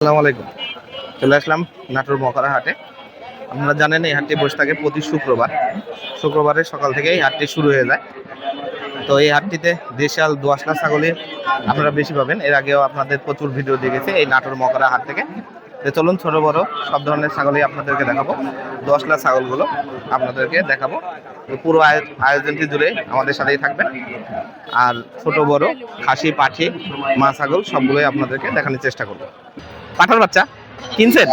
আসসালামু আলাইকুম। চলে আসলাম নাটোর মকরা হাটে। আপনারা জানেন এই হাটটি বসে থাকে প্রতি শুক্রবারে সকাল থেকে এই হাটটি শুরু হয়ে যায়। তো এই হাটটিতে দেশাল দোআঁশলা ছাগলই আপনারা বেশি পাবেন। এর আগেও আপনাদের প্রচুর ভিডিও দেখেছে এই নাটোর মকরা হাট থেকে। তো চলুন ছোট বড় সব ধরনের ছাগলই আপনাদেরকে দেখাবো। দোআঁশলা ছাগলগুলো আপনাদেরকে দেখাবো। তো পুরো আয়োজনটি জুড়ে আমাদের সাথেই থাকবেন। আর ছোট বড় খাসি পাঠি মা ছাগল সবগুলোই আপনাদেরকে দেখানোর চেষ্টা করবো। পাঠার বাচ্চা কিনছেন?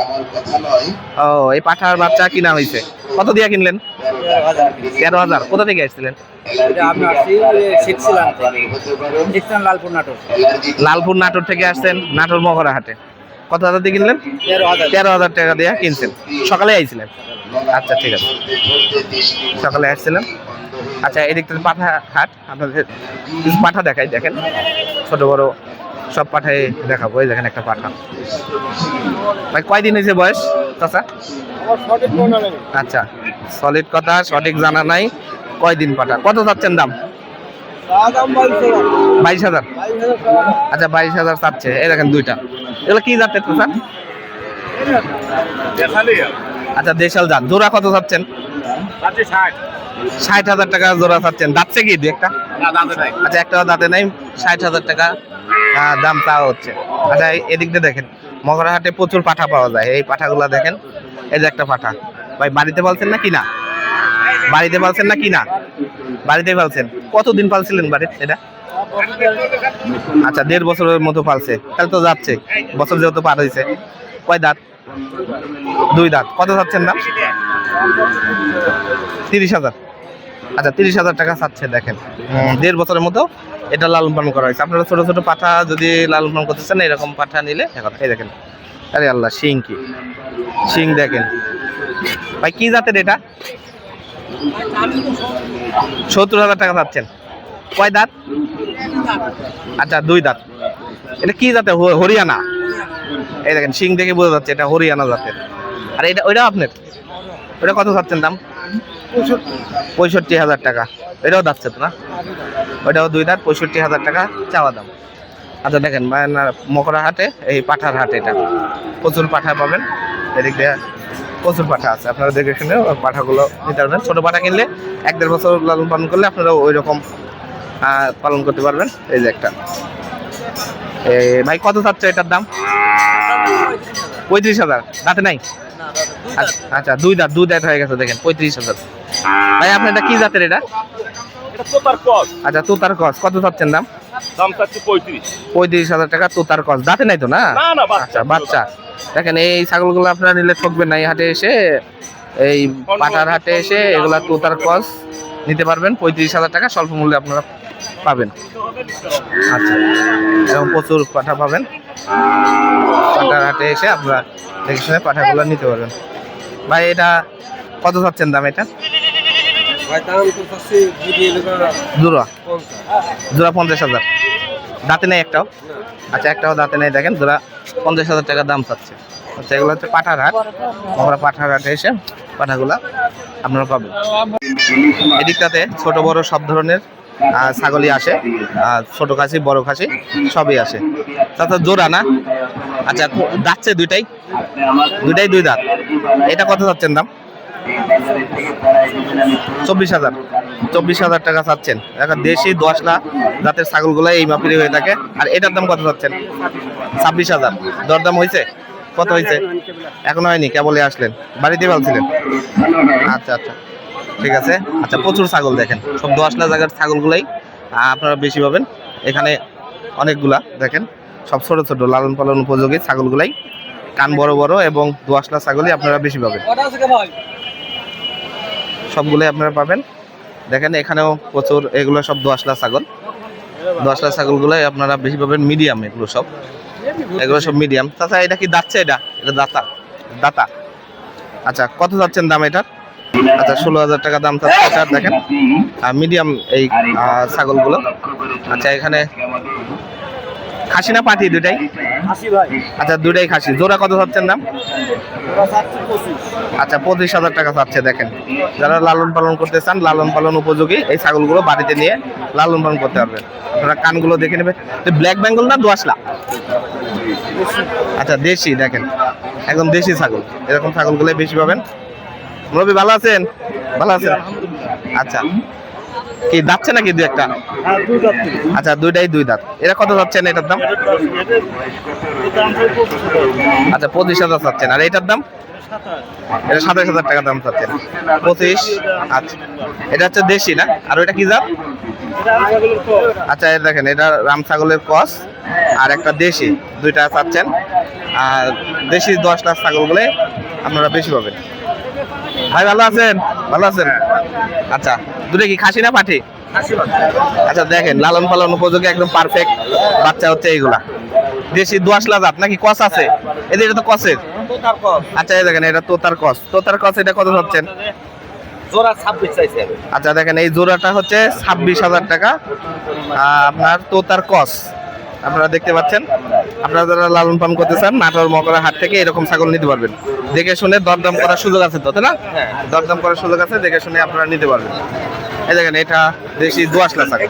ও, এই পাঠার বাচ্চা কিনা হয়েছে। কত দিয়ে কিনলেন? 13,000। কোথা থেকে আসছিলেন? লালপুর নাটোর থেকে আসছেন নাটোর মকরা হাটে। কত হাজার দিয়ে কিনলেন? 13,000 টাকা দিয়ে কিনছেন। সকালে আইছিলেন? আচ্ছা, ঠিক আছে, সকালে আসছিলেন। আচ্ছা, এদিকটা পাঠা হাট, আপনাদের কিছু পাঠা দেখাই। দেখেন ছোট বড় সব পাঠাই দেখাবো। এই দেখেন একটা পাঠা। ভাই কয়দিন হয়েছে বয়স চাচা? আচ্ছা, সলিড কথা, সঠিক জানা নাই। কয়দিন পাঠা? কত চাচ্ছেন দাম? 22,000। আচ্ছা, 22,000 চাচ্ছে। এই দেখেন দুইটা। এগুলো কি জাতের চাচা? আচ্ছা, দেশাল জাত। জোড়া কত চাচ্ছেন? 60,000 টাকা জোড়া চাচ্ছেন। দাঁতছে কি দু একটা? আচ্ছা, একটাও দাঁতে নাই। 60,000 টাকা দাম চাওয়া হচ্ছে। আচ্ছা, এদিক দিয়ে দেখেন মকরা হাটে প্রচুর পাঠা পাওয়া যায়। এই পাঠাগুলা দেখেন। এই যে একটা পাঠা। ভাই বাড়িতে পালছেন না কিনা? বাড়িতে পালছেন না কিনা? বাড়িতে পালছেন। কতদিন পালছিলেন বাড়িতে এটা? আচ্ছা, 1.5 বছরের মতো পালছে। তাহলে তো যাচ্ছে, বছর যেহেতু পার হয়েছে। কয় দাঁত? 2 দাঁত। কত চাচ্ছেন দাম? 30,000। আচ্ছা, 30,000 টাকা চাচ্ছে। দেখেন 1.5 বছরের মতো এটা লালন পালন করা হয়েছে। আপনারা ছোট ছোট পাঠা যদি লালন পালন করতে চান এরকম পাঠা নিলে এখন এই দেখেন। আরে আল্লাহ, শিং কি শিং দেখেন। ভাই কি জাতের এটা? 70,000 টাকা চাচ্ছেন। কয় দাঁত? আচ্ছা, 2 দাঁত। এটা কি জাতের? হরিয়ানা। এই দেখেন শিং দেখে বোঝা যাচ্ছে এটা হরিয়ানা জাতের। আর এটা ওইটা আপনার? ওইটা কত চাচ্ছেন দাম? 65,000 টাকা। এটাও দাচ্ছে তো না? ওইটাও 2 দাঁত, 65,000 টাকা চাওয়া দাম। আচ্ছা, দেখেন মকরা হাটে এই পাঠার হাট, এটা প্রচুর পাঠা পাবেন। এদিক দিয়ে প্রচুর পাঠা আছে। আপনারা দেখে শুনে পাঠাগুলো নিতে পারবেন। ছোটো পাঠা কিনলে 1-1.5 বছর লালন পালন করলে আপনারা ওই রকম পালন করতে পারবেন। এই যে একটা। ভাই কত চাচ্ছে এটার দাম? 35,000। দাঁতে নাই? আচ্ছা, 2 দাঁত হয়ে গেছে। দেখেন 35,000। ভাই আপনার এটা কি জাতের? এটা আচ্ছা, তোতার কস। কত চাচ্ছেন দাম? 35,000 টাকা তোতার কস। দাঁতে নাই তো না? আচ্ছা, বাচ্চা। দেখেন এই ছাগলগুলো আপনারা নিলে ঠকবেন না। এই হাটে এসে, এই পাটার হাটে এসে এগুলা তোতার কস নিতে পারবেন। 35,000 টাকা স্বল্প মূল্যে আপনারা পাবেন। আচ্ছা, এরকম প্রচুর পাঠা পাবেন। পাটার হাটে এসে আপনারা দেখে শুনে পাঠাগুলো নিতে পারবেন। ভাই এটা কত চাচ্ছেন দাম? এটা জোড়া 50,000। দাঁতে নেই একটাও? আচ্ছা, একটাও দাঁতে নেই। দেখেন জোড়া 50,000 টাকা দাম চাচ্ছে। আচ্ছা, এগুলো হচ্ছে পাঠার হাট। আমরা পাঠার হাটে এসে পাঠাগুলা আপনারা পাবেন। এদিকটাতে ছোট বড় সব ধরনের ছাগলই আসে। ছোট খাসি বড় খাসি সবই আসে। তাতে জোড়া না? আচ্ছা, দাঁতছে দুইটাই 2 দাঁত। এটা কত চাচ্ছেন দাম? 24,000। 24,000 টাকা চাচ্ছেন। এখন দেশি দোআঁশলা জাতের ছাগলগুলো এই মাপিরি হয়ে থাকে। আর এটার দাম কত চাচ্ছেন? 26,000। দরদাম হয়েছে? কত হয়েছে? এখনো হয়নি, কেবলই আসলেন। বাড়িতে পালছিলেন? আচ্ছা আচ্ছা, ঠিক আছে। আচ্ছা, প্রচুর ছাগল দেখেন। সব দোআঁশলা জায়গার ছাগলগুলাই আপনারা বেশি পাবেন। এখানে অনেকগুলা দেখেন, সব ছোট ছোট লালন পালন উপযোগী ছাগলগুলাই। কান বড় বড় এবং দোআঁশলা ছাগলই আপনারা বেশি পাবেন। সবগুলোই আপনারা পাবেন। দেখেন এখানেও প্রচুর, এগুলো সব দোআঁশলা ছাগল। দোআঁশলা ছাগলগুলোই আপনারা বেশি পাবেন। মিডিয়াম এগুলো সব মিডিয়াম। তাছাড়া এটা কি দাঁতছে? এটা দাতা। আচ্ছা, কত যাচ্ছেন দাম এটার? আচ্ছা, 16,000 টাকা দাম চাচ্ছে এটার। দেখেন মিডিয়াম এই ছাগলগুলো। আচ্ছা, এখানে খাসি না পাঠি? দুটাই আচ্ছা, দুটাই খাসি। জোড়া কত চাচ্ছেন দাম? আচ্ছা, 25,000 টাকা চাচ্ছে। দেখেন যারা লালন পালন করতে চান, লালন পালন উপযোগী এই ছাগলগুলো বাড়িতে নিয়ে লালন পালন করতে পারবেন। আপনারা কানগুলো দেখে নেবেন। ব্ল্যাক বেঙ্গল না দোআঁশলা? আচ্ছা দেশি, দেখেন একদম দেশি ছাগল, এরকম ছাগলগুলোই বেশি পাবেন। মুরব্বী ভালো আছেন? ভালো আছেন। আচ্ছা কি দাচ্ছে নাকি দু একটা? আচ্ছা দুইটাই দুই দাঁত। এরা কত যাচ্ছেন এটার দাম? আচ্ছা 25,000 চাচ্ছেন। আর এটার দাম? এটা 27,000 টাকা দাম চাচ্ছেন। 25। আচ্ছা এটা হচ্ছে দেশি না? আর ওইটা কি জাত? আচ্ছা এটা দেখেন, এটা রাম ছাগলের ক্রস আর একটা দেশি, দুইটা চাচ্ছেন। আর দেশি 10 লাখ ছাগলগুলো আপনারা বেশি পাবেন। ভাই ভালো আছেন? ভালো আছেন। আচ্ছা দুটো কি খাসি না পাঠি? আচ্ছা দেখেন লালন পালন উপযোগী একদম পারফেক্ট বাচ্চা হচ্ছে এইগুলা। দেশি দোয়াশলা জাত নাকি কস আছে? এদের এটা তো কসের। আচ্ছা এই দেখেন এটা তোতার কস। তোতার কস এটা কত হচ্ছেন? জোড়া 26 চাইছে। আচ্ছা দেখেন এই জোড়াটা হচ্ছে 26,000 টাকা। আপনার তোতার কস আপনারা দেখতে পাচ্ছেন। আপনারা যারা লালন পালন করতে চান নাটোর মকরা হাট থেকে এরকম ছাগল নিতে পারবেন। দেখে শুনে দরদাম করার সুযোগ আছে তো, তাই না? দরদাম করার সুযোগ আছে, দেখে শুনে আপনারা নিতে পারবেন। এই দেখেন এটা দেশি দোয়াশলা ছাগল।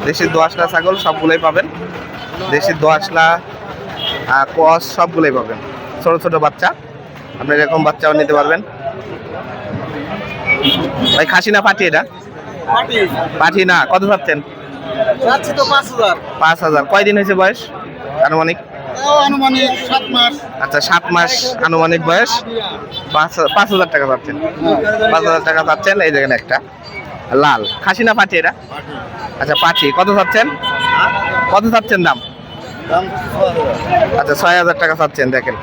দেশি দোয়াশলা ছাগল সবগুলোই পাবেন। দেশি দোয়াশলা কস সবগুলোই পাবেন। ছোট ছোট বাচ্চা, আপনি এরকম বাচ্চাও নিতে পারবেন। ভাই খাসি না পাঠি এটা? পাঠি না, কত ভাবছেন? 5,000। কয়দিন হয়েছে বয়স আনুমানিক? 7 মাস। আচ্ছা 7 মাস আনুমানিক বয়স। 5,000 টাকা পাচ্ছেন। 5,000 টাকা পাচ্ছেন। এই দেখেন একটা লাল খাসি না পাঠি এটা? আচ্ছা পাঠি, কত চাচ্ছেন? কত চাচ্ছেন দাম? আচ্ছা 6,000 টাকা চাচ্ছেন। দেখেন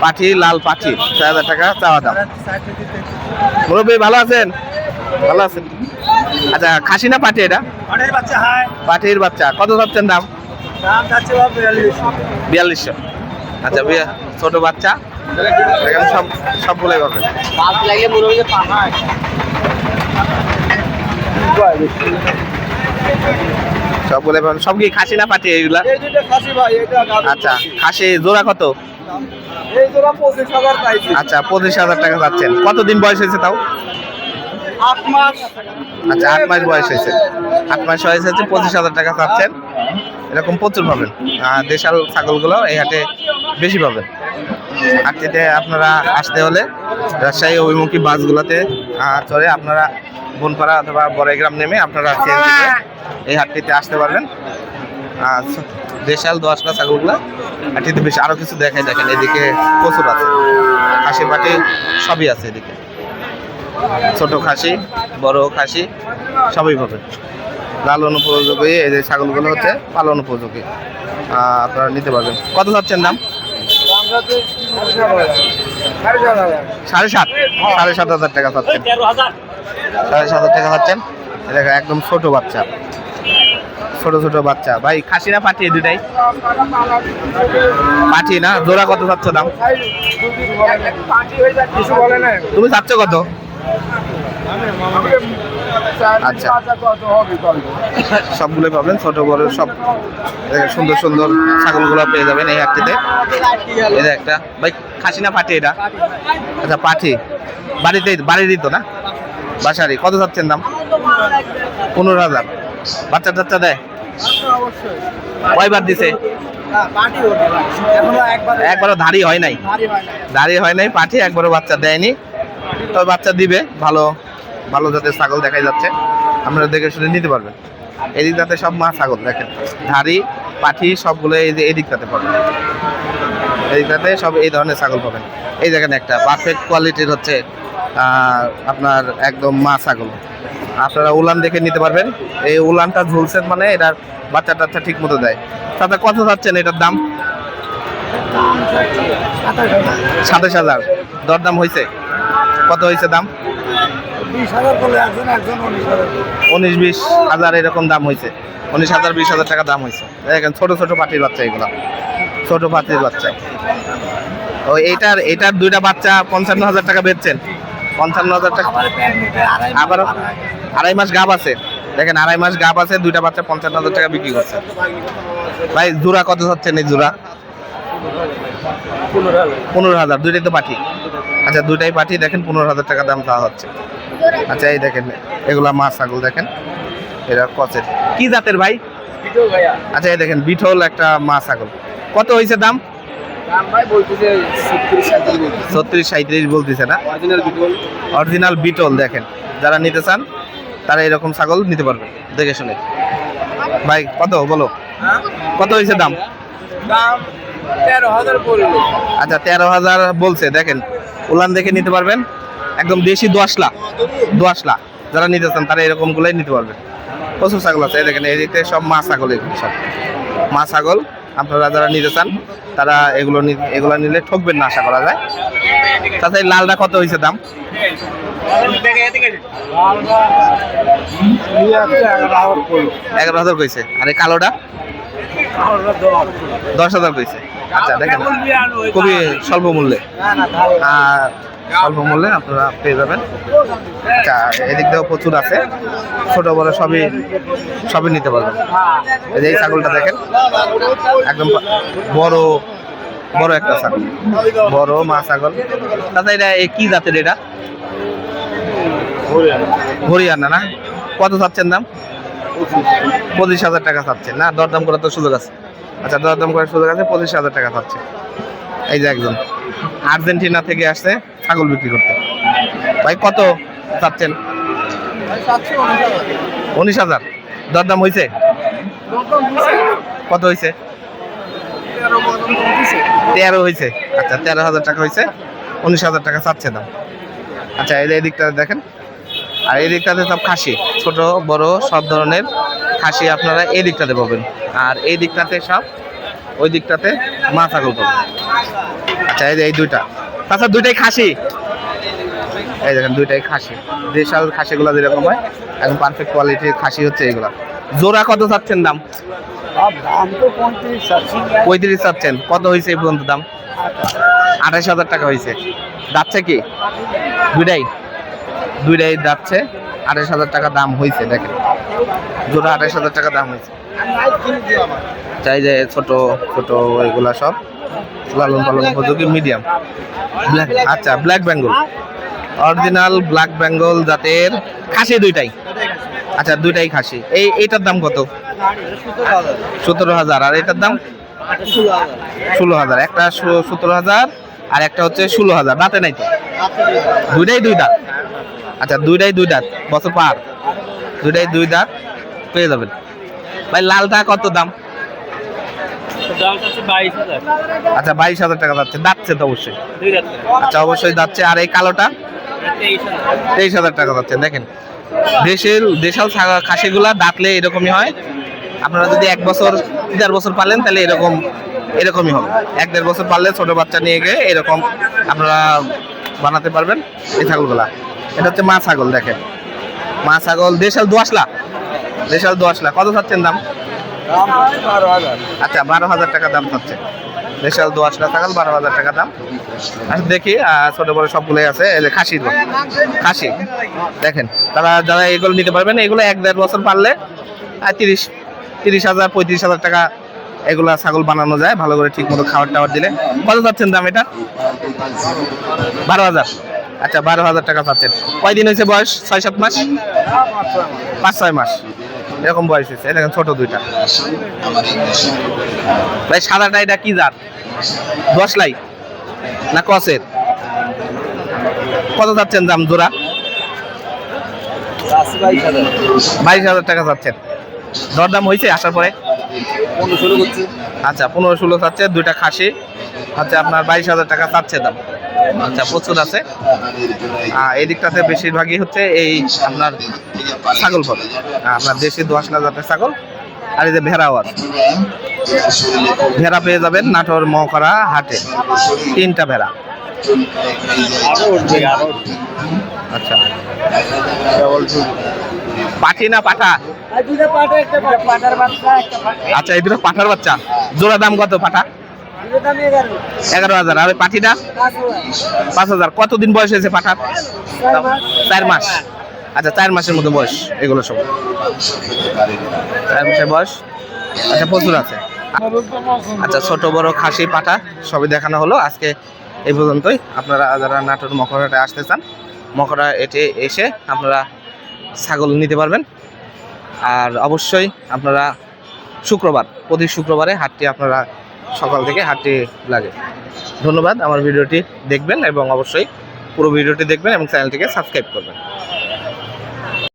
পাঠি, লাল পাঠি, 6,000 টাকা চাওয়া দাম। মুরব্বী ভালো আছেন? ভালো আছেন। আচ্ছা খাসি না পাঠি এটা? পাঠির বাচ্চা, কত চাচ্ছেন দাম? 4200। আচ্ছা ছোট বাচ্চা, দেখেন সবগুলোই পাবেন। সবগুলোই পাবেন। সব কি খাসি না পাঠি এইগুলা? আচ্ছা খাসি জোড়া কত? আচ্ছা 25,000 টাকা যাচ্ছেন। কতদিন বয়স হয়েছে তাও? 8 মাস। আচ্ছা 8 মাস বয়স হয়েছে। 8 মাস বয়স হয়েছে, 25,000 টাকা চাচ্ছেন। এরকম প্রচুর পাবেন। আর দেশাল ছাগলগুলো এই হাটে বেশি পাবেন। হাটটিতে আপনারা আসতে হলে রাজশাহী অভিমুখী বাসগুলোতে চড়ে আপনারা বনপাড়া অথবা বড়াইগ্রাম নেমে আপনারা এই হাটটিতে আসতে পারবেন। আর দেশাল দোয়াশলা ছাগলগুলো হাটটিতে বেশি। আরও কিছু দেখাই, দেখেন এদিকে প্রচুর আছে, খাসি পাটি সবই আছে এদিকে। ছোট খাসি, বড় খাসি সবই পাবেন। লালন উপযোগী এই যে ছাগলগুলো হচ্ছে পালন উপযোগী, আপনারা নিতে পারবেন। কত চাচ্ছেন দাম? 7,500 টাকা চাচ্ছেন। 7,500 টাকা চাচ্ছেন। এটা একদম ছোট বাচ্চা, ছোট ছোট বাচ্চা। ভাই খাসি না পাঠি? দুটাই পাঠি না? জোড়া কত চাচ্ছ দাম? তুমি চাচ্ছ কত? আচ্ছা সবগুলোই পাবেন, ছোট বড় সব সুন্দর সুন্দর ছাগলগুলো পেয়ে যাবেন এই হাটটিতে। এটা একটা ভাই খাসি না পাঠি এটা? আচ্ছা পাঠি, বাড়িতেই তো না? বাসারি। কত চাচ্ছেন দাম? 15,000। বাচ্চা টাচ্চা দেয়? কয়বার দিছে? একবারও ধারি হয় নাই। ধারি হয় নাই পাঠি, একবারও বাচ্চা দেয়নি। তবে বাচ্চা দিবে। ভালো ভালো জাতের ছাগল দেখাই যাচ্ছে, আপনারা দেখে শুনে নিতে পারবেন। এদিক তাতে সব মা ছাগল, দেখেন ধারি পাঠি সবগুলো এই যে এদিকটাতে পাবেন। এদিকটাতে সব এই ধরনের ছাগল পাবেন। এই দেখেন একটা পারফেক্ট কোয়ালিটির হচ্ছে আপনার একদম মা ছাগল। আপনারা উলান দেখে নিতে পারবেন। এই উলানটা ঝুলছে মানে এটার বাচ্চা টাচ্চা ঠিক মতো দেয়। তাতে কত চাচ্ছেন এটার দাম? 27,000। দরদাম হয়েছে? কত হয়েছে দাম? 19-20,000 এরকম দাম হয়েছে। 19,000-20,000 টাকা দাম হয়েছে। দেখেন ছোট ছোট পাটির বাচ্চা, এগুলো ছোট পাটির বাচ্চা। ও এটার দুইটা বাচ্চা 55,000 টাকা বেচছেন। 55,000 টাকা। আবার 2.5 মাস গাব আছে, দেখেন 2.5 মাস গাব আছে, দুইটা বাচ্চা 55,000 টাকা বিক্রি করছে। ভাই জোড়া কত হচ্ছেন এই জোড়া? 15,000। দুইটাই তো পাঠি? আচ্ছা দুইটাই পাঠি। দেখেন 15,000 টাকা দাম চাওয়া হচ্ছে। আচ্ছা এই দেখেন এগুলা মা ছাগল, দেখেন এরা কচের কি জাতের ভাই? আচ্ছা এই দেখেন বিঠল একটা মা ছাগল। কত হয়েছে দাম? দাম ভাই বলতেছে 36-37 বলতেছে না? Original beetle. অরিজিনাল বিটল দেখেন, যারা নিতে চান তারা এরকম ছাগল নিতে পারবে দেখে শুনে। ভাই কত বলো, কত হয়েছে দাম? দাম 13,000 পড়লো। আচ্ছা 13,000 বলছে, দেখেন উলান দেখে নিতে পারবেন, একদম দেশি দোয়াশলা যারা নিতে চান তারা এরকম গুলাই নিতে পারবেন। প্রচুর ছাগল আছে, এই দেখেন এদিকে সব মা ছাগল, এগুলো সব মা ছাগল। আপনারা যারা নিতে চান তারা এগুলো নিলে ঠকবেন না আশা করা যায়। তাছাড়া এই লালটা কত হয়েছে দাম? 11,000 কইছে। আর এই কালোটা 10,000 কইছে। আচ্ছা দেখেন খুবই স্বল্প মূল্যে, স্বল্প মূল্যে আপনারা পেয়ে যাবেন। আচ্ছা এদিক দিয়েও প্রচুর আছে, ছোট বড় সবই নিতে পারবেন। এই যে এই ছাগলটা দেখেন, একদম বড় একটা ছাগল, বড় মা ছাগল। তাছাড়া এটা কি জাতের? এটা হরিয়ানা না? কত চাচ্ছেন দাম? 25,000 টাকা চাচ্ছেন না? দরদাম করার তো সুযোগ আছে। আচ্ছা দরদাম করার সুযোগ আছে, 25,000 টাকা চাচ্ছে। এই যে একজন আর্জেন্টিনা থেকে আসছে ছাগল বিক্রি করতে। ভাই কত চাচ্ছেন? 19,000। দরদাম হয়েছে? কত হয়েছে? 13 হয়েছে। আচ্ছা 13,000 টাকা হয়েছে, 19,000 টাকা চাচ্ছে দাম। আচ্ছা এই দিকটা দেখেন, আর এই দিকটাতে সব খাসি, ছোট বড় সব ধরনের খাসি আপনারা এই দিকটাতে পাবেন, আর এই দিকটাতে সব, ওই দিকটাতে মা ছাগল পাবেন। আচ্ছা এই দুইটা, তাছাড়া দুইটাই খাসি। এই দেখেন দুইটাই খাসি, দেশাল খাসিগুলো যেরকম হয় একদম পারফেক্ট কোয়ালিটির খাসি হচ্ছে এইগুলা। জোড়া কত চাচ্ছেন দাম? দাম তো 35 চাচ্ছেন। কত হয়েছে এই পর্যন্ত দাম? 28,000 টাকা হয়েছে। যাচ্ছে কি? দুইটাই যাচ্ছে। 28,000 টাকা দাম হয়েছে, দেখেন জোড়া 28,000 টাকা দাম হয়েছে। চাই যে ছোট এগুলা সব লালন পালন উপযোগী মিডিয়াম ব্ল্যাক। আচ্ছা black Bengal, original black Bengal জাতের খাসি দুইটাই। আচ্ছা দুইটাই খাসি। এইটার দাম কত? 17,000। আর এটার দাম 16,000। একটা 17,000 আর একটা হচ্ছে 16,000। দাঁতে নাই তো? দুই দাঁত। আচ্ছা দুই দাঁত, বছর পার, দুই দাঁত পেয়ে যাবেন। ভাই লালটা কত দাম? আচ্ছা 22,000 টাকা যাচ্ছে। দাঁতছে তো অবশ্যই? আচ্ছা অবশ্যই দাঁতছে। আর এই কালোটা 23,000 টাকা যাচ্ছে। দেখেন দেশাল খাসিগুলা দাঁতলে এরকমই হয়। আপনারা যদি 1 বছর 1.5 বছর পালেন তাহলে এরকমই হবে। 1-1.5 বছর পারলে ছোট বাচ্চা নিয়ে গিয়ে এরকম আপনারা বানাতে পারবেন এই ছাগলগুলা। এটা হচ্ছে মা ছাগল, দেখেন মা ছাগল, দেশাল দোয়াশলা। কত চাচ্ছেন দাম? 12,000। আচ্ছা 12,000 টাকা দাম চাচ্ছে। দেশাল দোয়াশলা ছাগল 12,000 টাকা দাম। আচ্ছা দেখি ছোট বড় সবগুলোই আছে। এই যে খাসি দেখেন, যারা এগুলো নিতে পারবেন, এগুলো 1-1.5 বছর পারলে 30,000 35,000 টাকা এগুলা ছাগল বানানো যায় ভালো করে, ঠিক মতো খাবার টাবার দিলে। কত চাচ্ছেন দাম এটা? 12,000। আচ্ছা 12,000 টাকা চাচ্ছেন। কয়দিন হয়েছে বয়স? 6-7 মাস? 5-6 মাস এরকম বয়স হয়েছে। দেখেন ছোট দুইটা। ভাই সাদাটা এটা কি জাত? দোয়াশলাই না কসের? কত চাচ্ছেন দাম জোড়া? 22,000 টাকা চাচ্ছেন। দরদাম হয়েছে আসার পরে? 15-16 করছে। আচ্ছা 15-16 চাচ্ছে। দুইটা খাসি হচ্ছে আপনার 22,000 টাকা চাচ্ছে দাম। আচ্ছা প্রচুর আছে। এই দিকটাতে বেশিরভাগই হচ্ছে এই আপনার ছাগল পাবে, আপনার দেশি দোয়াশলা জাতের ছাগল। আর এই যে ভেড়াও আছে, ভেড়া পেয়ে যাবেন নাটোর মহকরা হাটে, 3টা ভেড়া। আচ্ছা পাঠি না পাঠা? আচ্ছা এই দুটো পাঠার বাচ্চা। জোড়া দাম কত পাঠা? 11,000। আর পাঠিটা 5,000। কতদিন বয়স হয়েছে পাঠার? 4 মাস। আচ্ছা 4 মাসের মতো বয়স এগুলো সব, 4 মাসের বয়স। আচ্ছা প্রচুর আছে। আচ্ছা ছোট বড় খাসি পাঠা সবই দেখানো হলো আজকে এই পর্যন্তই। আপনারা যারা নাটোর মকরাহাটে আসতে চান, মকরা এটে এসে আপনারা ছাগল নিতে পারবেন। আর অবশ্যই আপনারা প্রতি শুক্রবারে হাটটি আপনারা সকাল থেকে হাটটি লাগে। ধন্যবাদ, আমার ভিডিওটি দেখবেন এবং অবশ্যই পুরো ভিডিওটি দেখবেন এবং চ্যানেলটিকে সাবস্ক্রাইব করবেন।